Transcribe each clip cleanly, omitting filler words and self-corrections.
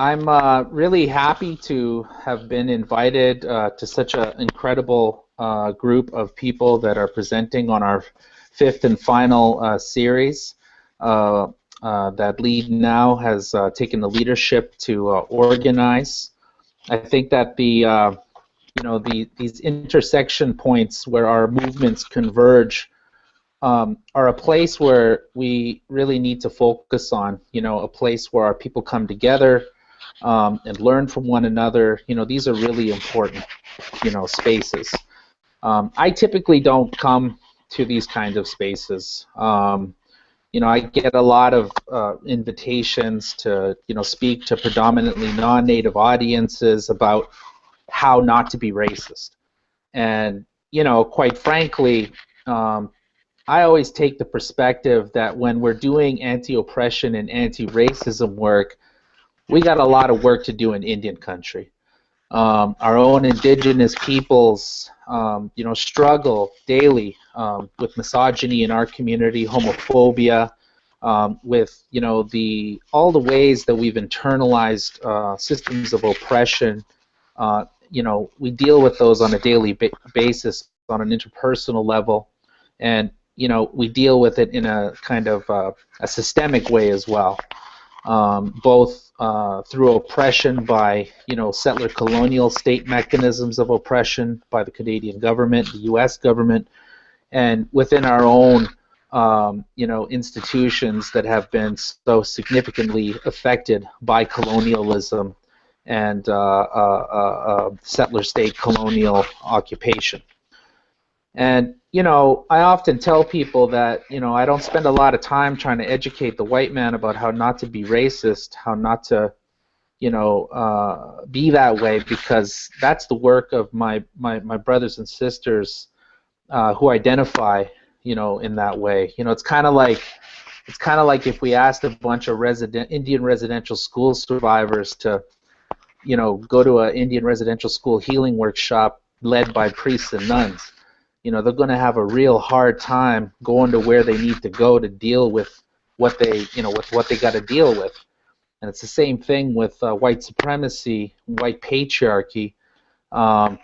I'm really happy to have been invited to such an incredible group of people that are presenting on our fifth and final series uh, that LeadNow has taken the leadership to organize. I think that these intersection points where our movements converge are a place where we really need to focus on, a place where our people come together and learn from one another. These are really important, spaces. I typically don't come to these kinds of spaces. I get a lot of invitations to, speak to predominantly non-native audiences about how not to be racist. And, quite frankly, um, I always take the perspective that when we're doing anti-oppression and anti-racism work, we got a lot of work to do in Indian country. Our own indigenous peoples, struggle daily with misogyny in our community, homophobia, with all the ways that we've internalized systems of oppression. We deal with those on a daily basis on an interpersonal level, and we deal with it in a kind of a systemic way as well, both through oppression by settler colonial state mechanisms of oppression by the Canadian government, the U.S. government, and within our own institutions that have been so significantly affected by colonialism and settler state colonial occupation. And, I often tell people that, I don't spend a lot of time trying to educate the white man about how not to be racist, how not to, be that way, because that's the work of my brothers and sisters who identify, in that way. It's kind of like if we asked a bunch of Indian residential school survivors to, go to an Indian residential school healing workshop led by priests and nuns. They're going to have a real hard time going to where they need to go to deal with what they, with what they got to deal with. And it's the same thing with white supremacy, white patriarchy. They're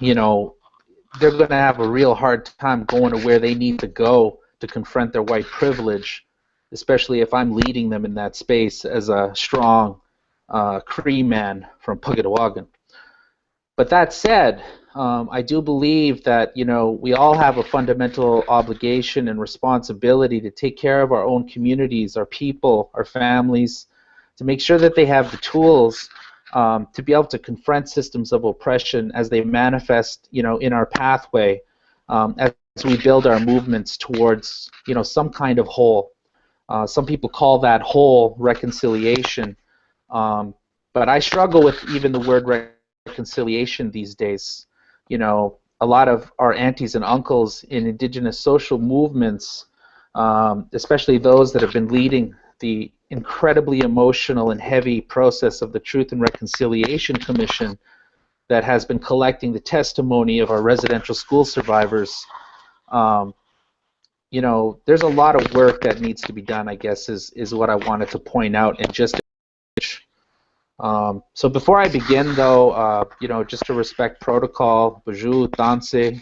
going to have a real hard time going to where they need to go to confront their white privilege, especially if I'm leading them in that space as a strong Cree man from Pugatawagan. But that said, I do believe that we all have a fundamental obligation and responsibility to take care of our own communities, our people, our families, to make sure that they have the tools to be able to confront systems of oppression as they manifest, in our pathway, as we build our movements towards, some kind of whole. Some people call that whole reconciliation, but I struggle with even the word reconciliation these days. A lot of our aunties and uncles in indigenous social movements, especially those that have been leading the incredibly emotional and heavy process of the Truth and Reconciliation Commission that has been collecting the testimony of our residential school survivors. There's a lot of work that needs to be done, I guess, is what I wanted to point out. And just so before I begin, though, just to respect protocol, bonjour, danse,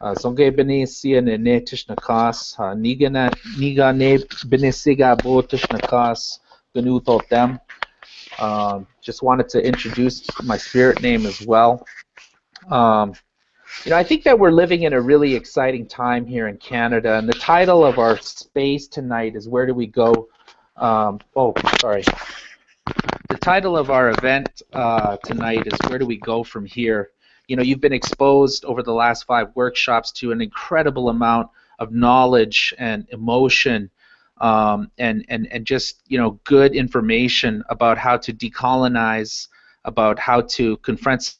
zonge bene sia ne ne tishnakas, niga ne bene siga bo tishnakas, gnu totem. Just wanted to introduce my spirit name as well. I think that we're living in a really exciting time here in Canada, and the title of our space tonight is Where Do We Go? The title of our event tonight is Where Do We Go From Here? You've been exposed over the last 5 workshops to an incredible amount of knowledge and emotion and just, good information about how to decolonize, about how to confront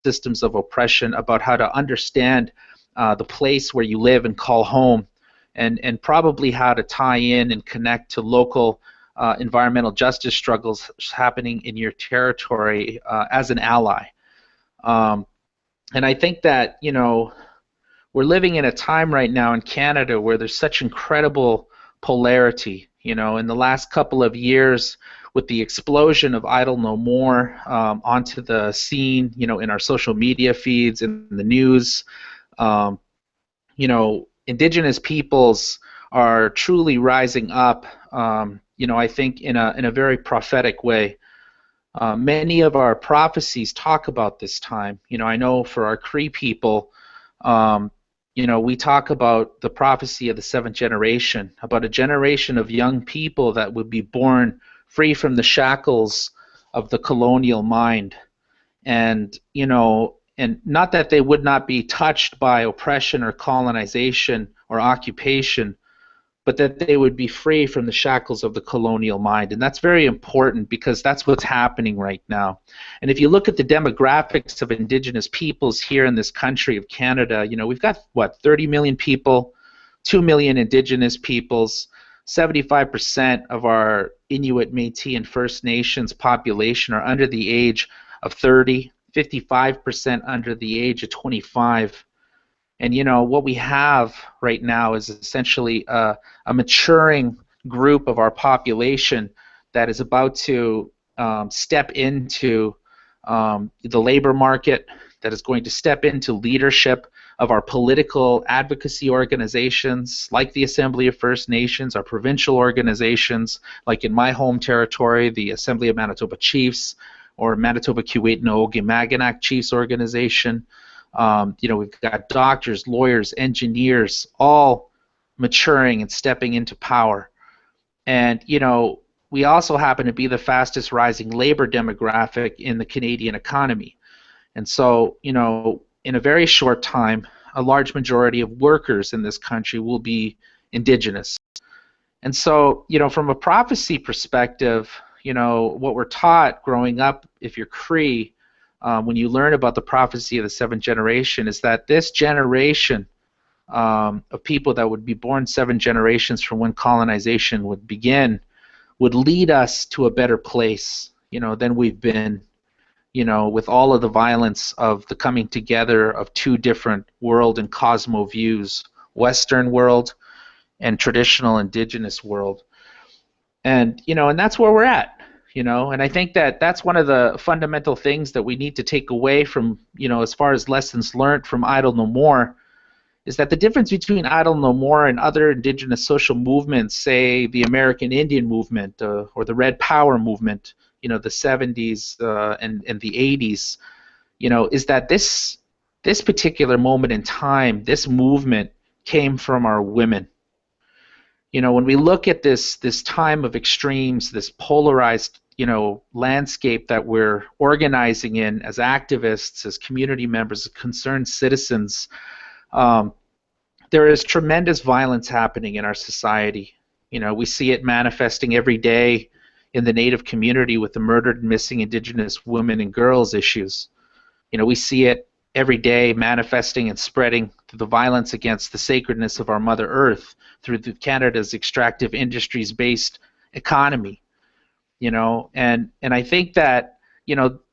systems of oppression, about how to understand the place where you live and call home, and probably how to tie in and connect to local environmental justice struggles happening in your territory as an ally. And I think that, we're living in a time right now in Canada where there's such incredible polarity. In the last couple of years, with the explosion of Idle No More onto the scene, in our social media feeds, in the news, um, Indigenous peoples are truly rising up. I think in a very prophetic way. Many of our prophecies talk about this time. I know for our Cree people, we talk about the prophecy of the seventh generation, about a generation of young people that would be born free from the shackles of the colonial mind. And not that they would not be touched by oppression or colonization or occupation, but that they would be free from the shackles of the colonial mind. And that's very important because that's what's happening right now. And if you look at the demographics of Indigenous peoples here in this country of Canada, we've got, 30 million people, 2 million Indigenous peoples, 75% of our Inuit, Métis, and First Nations population are under the age of 30, 55% under the age of 25. And what we have right now is essentially a maturing group of our population that is about to step into the labor market, that is going to step into leadership of our political advocacy organizations like the Assembly of First Nations, our provincial organizations, like in my home territory, the Assembly of Manitoba Chiefs, or Manitoba Kiiwetinoong Chiefs Organization. We've got doctors, lawyers, engineers, all maturing and stepping into power. And, we also happen to be the fastest rising labor demographic in the Canadian economy. And so, in a very short time, a large majority of workers in this country will be Indigenous. And so, from a prophecy perspective, what we're taught growing up, if you're Cree, when you learn about the prophecy of the seventh generation, is that this generation of people that would be born 7 generations from when colonization would begin would lead us to a better place, than we've been, with all of the violence of the coming together of two different world and cosmo views, Western world and traditional Indigenous world. And, and that's where we're at. And I think that that's one of the fundamental things that we need to take away from, as far as lessons learned from Idle No More, is that the difference between Idle No More and other Indigenous social movements, say the American Indian movement or the Red Power movement, the 70s and the 80s, is that this particular moment in time, this movement came from our women. When we look at this time of extremes, this polarized landscape that we're organizing in as activists, as community members, as concerned citizens, there is tremendous violence happening in our society. We see it manifesting every day in the Native community with the murdered and missing Indigenous women and girls issues. We see it every day manifesting and spreading through the violence against the sacredness of our Mother Earth, through Canada's extractive industries-based economy. And I think that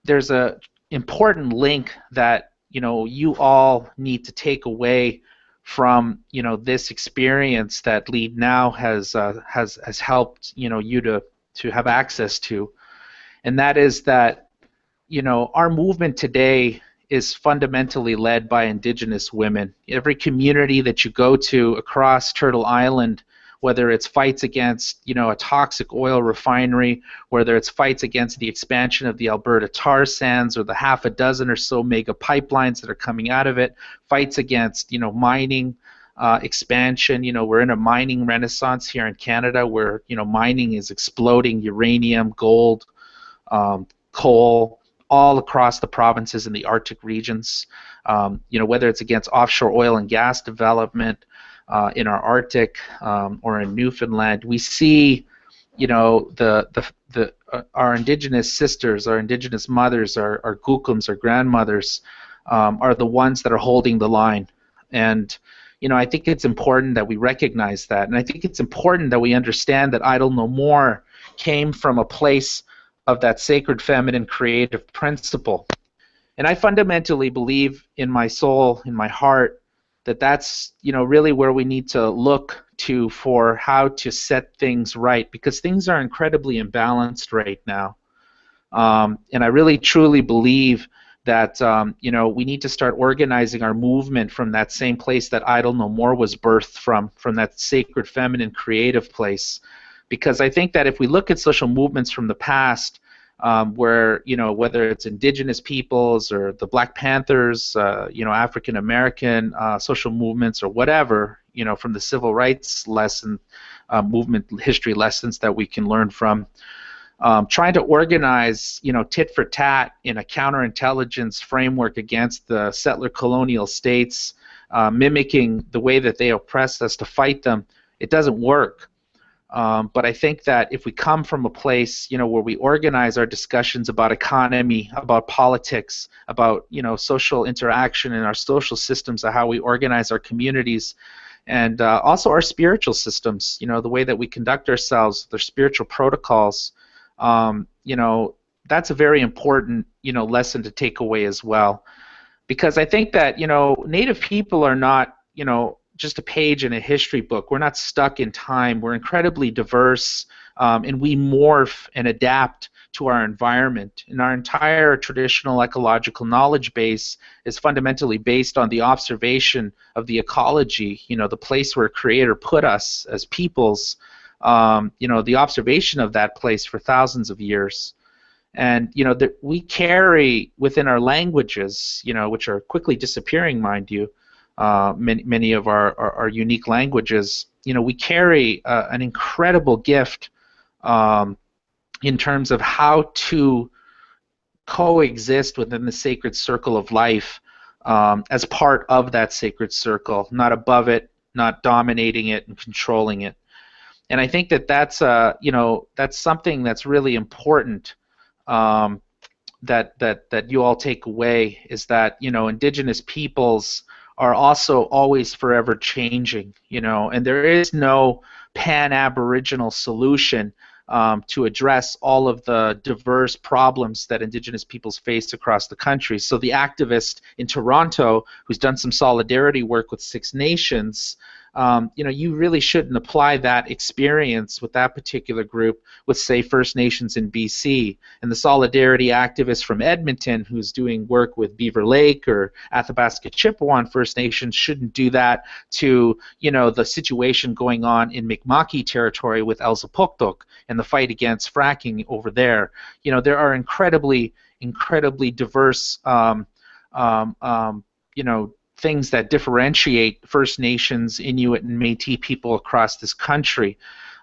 there's a important link that you all need to take away from this experience that LeadNow has helped you to have access to, and that is that our movement today is fundamentally led by Indigenous women. Every community that you go to across Turtle Island, whether it's fights against a toxic oil refinery, whether it's fights against the expansion of the Alberta tar sands or the half a dozen or so mega pipelines that are coming out of it, fights against mining expansion. We're in a mining renaissance here in Canada where mining is exploding, uranium, gold, coal, all across the provinces in the Arctic regions. Whether it's against offshore oil and gas development in our Arctic or in Newfoundland, we see our Indigenous sisters, our Indigenous mothers, our Gookums, our grandmothers are the ones that are holding the line. And I think it's important that we recognize that, and I think it's important that we understand that Idle No More came from a place of that sacred feminine creative principle. And I fundamentally believe in my soul, in my heart, that's really where we need to look to for how to set things right, because things are incredibly imbalanced right now. And I really truly believe that we need to start organizing our movement from that same place that Idle No More was birthed from that sacred feminine creative place. Because I think that if we look at social movements from the past, where whether it's Indigenous peoples or the Black Panthers, African American social movements or whatever, from the civil rights movement history lessons that we can learn from. Trying to organize, tit for tat in a counterintelligence framework against the settler colonial states, mimicking the way that they oppress us to fight them, it doesn't work. But I think that if we come from a place, where we organize our discussions about economy, about politics, about, social interaction in our social systems, of how we organize our communities, and also our spiritual systems, the way that we conduct ourselves, their spiritual protocols, that's a very important, lesson to take away as well. Because I think that, Native people are not, just a page in a history book. We're not stuck in time. We're incredibly diverse, and we morph and adapt to our environment. And our entire traditional ecological knowledge base is fundamentally based on the observation of the ecology, the place where Creator put us as peoples, the observation of that place for thousands of years. And we carry within our languages, which are quickly disappearing, mind you, many of our unique languages, we carry an incredible gift in terms of how to coexist within the sacred circle of life, as part of that sacred circle, not above it, not dominating it and controlling it. And I think that that's something that's really important, that you all take away, is that Indigenous peoples are also always forever changing, and there is no pan-Aboriginal solution to address all of the diverse problems that Indigenous peoples face across the country. So the activist in Toronto who's done some solidarity work with Six Nations, you really shouldn't apply that experience with that particular group with, say, First Nations in BC. And the solidarity activist from Edmonton who's doing work with Beaver Lake or Athabasca Chippewa First Nations shouldn't do that to, the situation going on in Mi'kmaqui territory with Elzapuktuk and the fight against fracking over there. There are incredibly diverse, things that differentiate First Nations, Inuit, and Métis people across this country.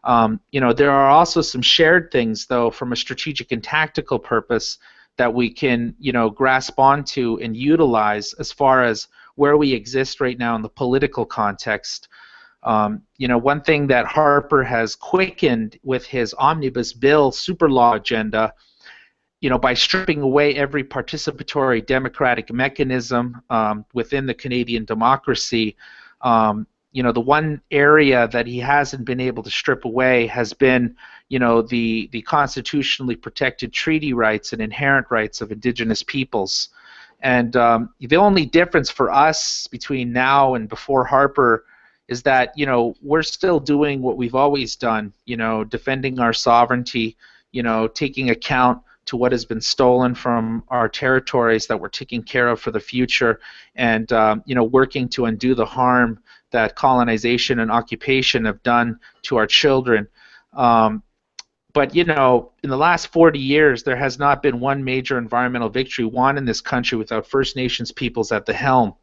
There are also some shared things, though, from a strategic and tactical purpose that we can, grasp onto and utilize as far as where we exist right now in the political context. One thing that Harper has quickened with his omnibus bill super law agenda, by stripping away every participatory democratic mechanism within the Canadian democracy, the one area that he hasn't been able to strip away has been, the constitutionally protected treaty rights and inherent rights of Indigenous peoples. And the only difference for us between now and before Harper is that, we're still doing what we've always done, defending our sovereignty, taking account to what has been stolen from our territories that we're taking care of for the future, and working to undo the harm that colonization and occupation have done to our children. But in the last 40 years, there has not been one major environmental victory won in this country without First Nations peoples at the helm.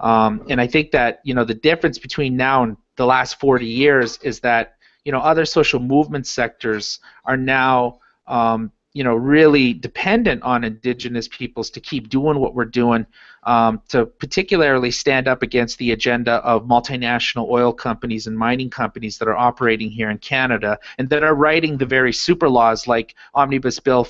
And I think that the difference between now and the last 40 years is that other social movement sectors are now really dependent on Indigenous peoples to keep doing what we're doing, to particularly stand up against the agenda of multinational oil companies and mining companies that are operating here in Canada and that are writing the very super laws like Omnibus Bill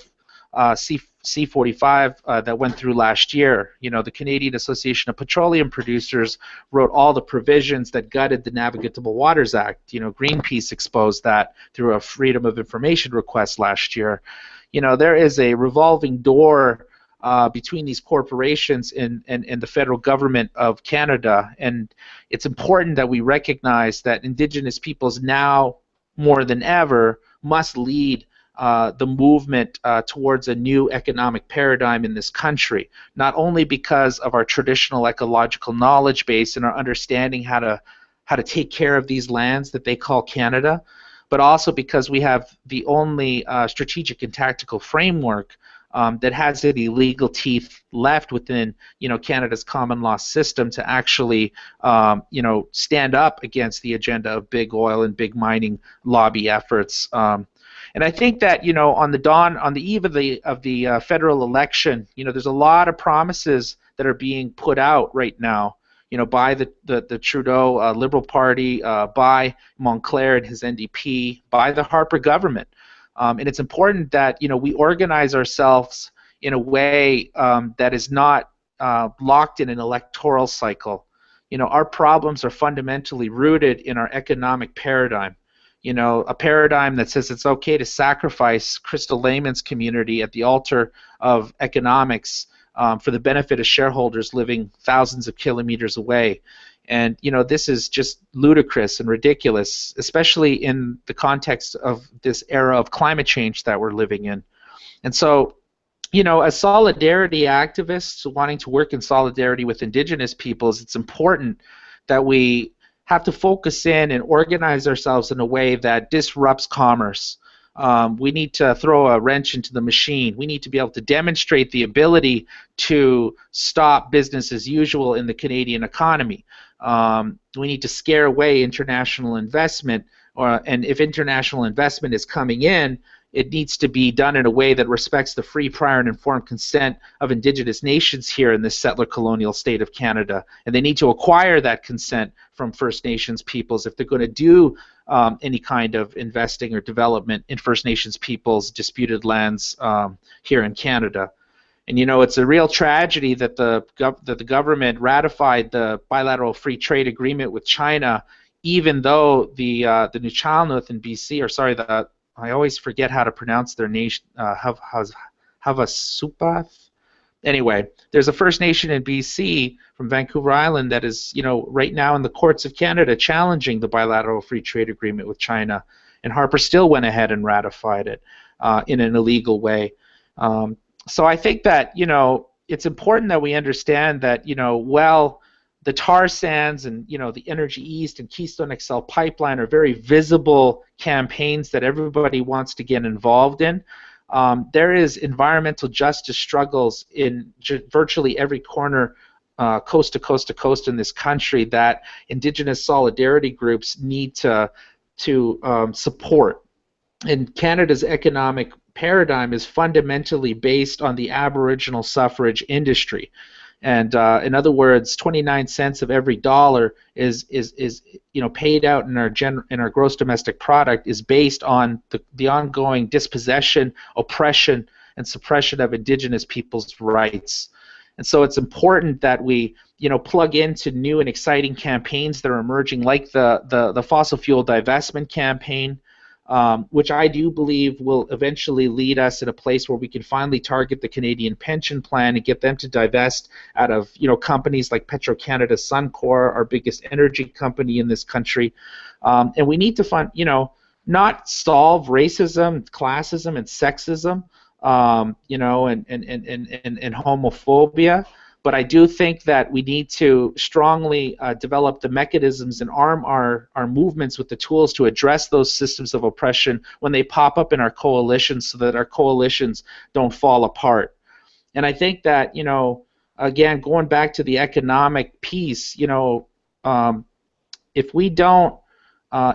C-45 that went through last year. The Canadian Association of Petroleum Producers wrote all the provisions that gutted the Navigable Waters Act. Greenpeace exposed that through a Freedom of Information request last year. There is a revolving door between these corporations and the federal government of Canada. And it's important that we recognize that Indigenous peoples now, more than ever, must lead the movement towards a new economic paradigm in this country, not only because of our traditional ecological knowledge base and our understanding how to take care of these lands that they call Canada, but also because we have the only strategic and tactical framework that has any legal teeth left within, Canada's common law system to actually, stand up against the agenda of big oil and big mining lobby efforts. And I think that, on the eve of the federal election, there's a lot of promises that are being put out right now, by the Trudeau Liberal Party, by Montclair and his NDP, by the Harper government. And it's important that, we organize ourselves in a way that is not locked in an electoral cycle. Our problems are fundamentally rooted in our economic paradigm. A paradigm that says it's okay to sacrifice Crystal Layman's community at the altar of economics for the benefit of shareholders living thousands of kilometers away. And, this is just ludicrous and ridiculous, especially in the context of this era of climate change that we're living in. And so, as solidarity activists wanting to work in solidarity with Indigenous peoples, it's important that we have to focus in and organize ourselves in a way that disrupts commerce. We need to throw a wrench into the machine. We need to be able to demonstrate the ability to stop business as usual in the Canadian economy. We need to scare away international investment, and if international investment is coming in, it needs to be done in a way that respects the free, prior, and informed consent of Indigenous nations here in this settler colonial state of Canada. And they need to acquire that consent from First Nations peoples if they're going to do any kind of investing or development in First Nations peoples' disputed lands here in Canada. And it's a real tragedy that the government ratified the bilateral free trade agreement with China, even though the Nuu-chah-nulth in BC, or sorry, I always forget how to pronounce their nation, Havasupath. Anyway, there's a First Nation in BC from Vancouver Island that is, right now in the courts of Canada challenging the bilateral free trade agreement with China, and Harper still went ahead and ratified it in an illegal way. So I think that, it's important that we understand that, the tar sands and, the Energy East and Keystone XL pipeline are very visible campaigns that everybody wants to get involved in. There is environmental justice struggles in virtually every corner, coast to coast to coast in this country, that Indigenous solidarity groups need to support. And Canada's economic paradigm is fundamentally based on the Aboriginal suffrage industry. And in other words, 29 cents of every dollar is paid out in our gross domestic product is based on the ongoing dispossession, oppression, and suppression of Indigenous people's rights. And so it's important that we plug into new and exciting campaigns that are emerging, like the fossil fuel divestment campaign, which I do believe will eventually lead us in a place where we can finally target the Canadian pension plan and get them to divest out of companies like Petro-Canada, Suncor, our biggest energy company in this country. And we need to not solve racism, classism, and sexism, and homophobia. But I do think that we need to strongly develop the mechanisms and arm our movements with the tools to address those systems of oppression when they pop up in our coalitions, so that our coalitions don't fall apart. And I think that, again, going back to the economic piece, if we don't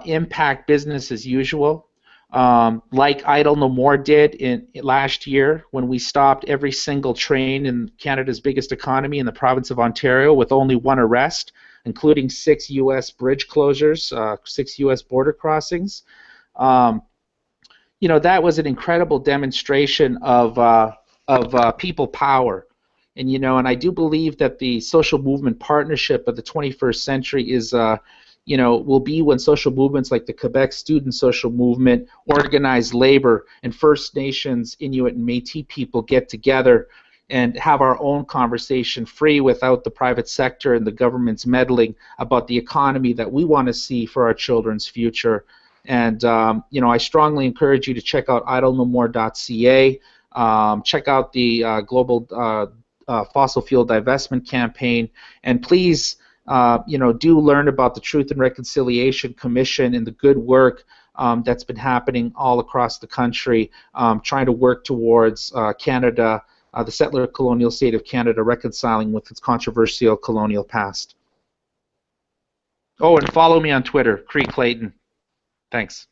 impact business as usual, like Idle No More did last year, when we stopped every single train in Canada's biggest economy in the province of Ontario with only one arrest, including 6 U.S. bridge closures, 6 U.S. border crossings. That was an incredible demonstration of people power. And I do believe that the social movement partnership of the 21st century is will be when social movements like the Quebec Student Social Movement, organized labor, and First Nations, Inuit, and Métis people get together, and have our own conversation free without the private sector and the government's meddling about the economy that we want to see for our children's future. And I strongly encourage you to check out idlenomore.ca. Check out the global fossil fuel divestment campaign, and please, do learn about the Truth and Reconciliation Commission and the good work that's been happening all across the country, trying to work towards Canada, the settler colonial state of Canada, reconciling with its controversial colonial past. Oh, and follow me on Twitter, Cree Clayton. Thanks.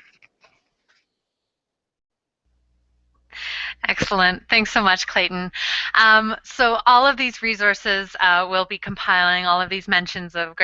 Excellent. Thanks so much, Clayton. So all of these resources, we'll be compiling all of these mentions of great